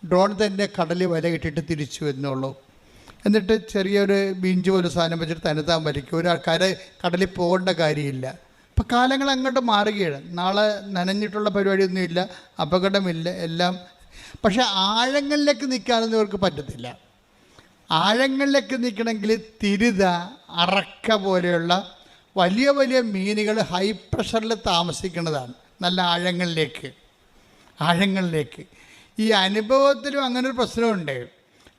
S3: ഡ്രോൺ തന്നെ കടലിൽ വല ഇട്ടിട്ട് തിരിച്ചു വരുന്നുള്ളൂ. എന്നിട്ട് ചെറിയൊരു ബീഞ്ച് പോലെ സാധനം വെച്ചിട്ട് തന്നെത്താൻ വലിക്കും. കടലിൽ പോകേണ്ട കാര്യമില്ല. ഇപ്പം കാലങ്ങൾ അങ്ങോട്ട് മാറുകയാണ്. നാളെ നനഞ്ഞിട്ടുള്ള പരിപാടിയൊന്നുമില്ല, അപകടമില്ല, എല്ലാം. പക്ഷേ ആഴങ്ങളിലേക്ക് നിൽക്കാനൊന്നും ഇവർക്ക് പറ്റത്തില്ല. ആഴങ്ങളിലേക്ക് നിൽക്കണമെങ്കിൽ തിരുത, അറക്ക പോലെയുള്ള വലിയ വലിയ മീനുകൾ ഹൈ പ്രഷറിൽ താമസിക്കുന്നതാണ്. നല്ല ആഴങ്ങളിലേക്ക്. ഈ അനുഭവത്തിലും അങ്ങനെ ഒരു പ്രശ്നമുണ്ട്.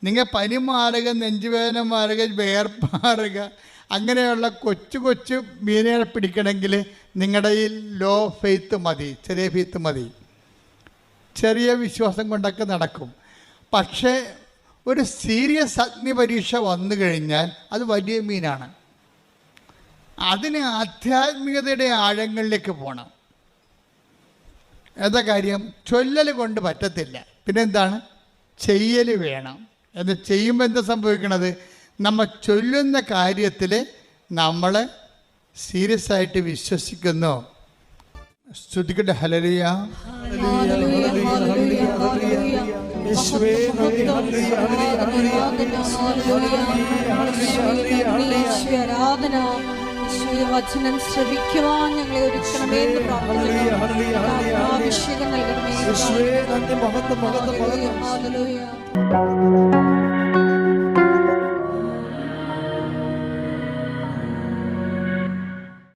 S3: നിങ്ങൾ പനി മാറുക, നെഞ്ചുവേദന മാറുക, വേർപ്പാറുക, അങ്ങനെയുള്ള കൊച്ചു മീനുകളെ പിടിക്കണമെങ്കിൽ നിങ്ങളുടെ ഈ ലോ ഫെയ്ത്ത് മതി, ചെറിയ ഫെയ്ത്ത് മതി. ചെറിയ വിശ്വാസം കൊണ്ടൊക്കെ നടക്കും. പക്ഷേ ഒരു സീരിയസ് അഗ്നി പരീക്ഷ വന്നു കഴിഞ്ഞാൽ അത് വലിയ മീനാണ്. അതിന് ആധ്യാത്മികതയുടെ ആഴങ്ങളിലേക്ക് പോകണം. എന്താ കാര്യം? ചൊല്ലൽ കൊണ്ട് പറ്റത്തില്ല. പിന്നെന്താണ്? ചെയ്യൽ വേണം. എന്ന് ചെയ്യുമ്പോൾ എന്താ സംഭവിക്കണത്? നമ്മൾ ചൊല്ലുന്ന കാര്യത്തിൽ നമ്മൾ സീരിയസ് ആയിട്ട് വിശ്വസിക്കുന്നു. സ്തുതിക്കട്ടെ. ഹല്ലേലൂയ.
S2: വചനം ശ്രവിക്കുവാൻ ഞങ്ങളെ ഒരുക്കണമേ എന്ന് പ്രാർത്ഥിക്കുന്നു. അഭിഷേകം നൽകണമേ.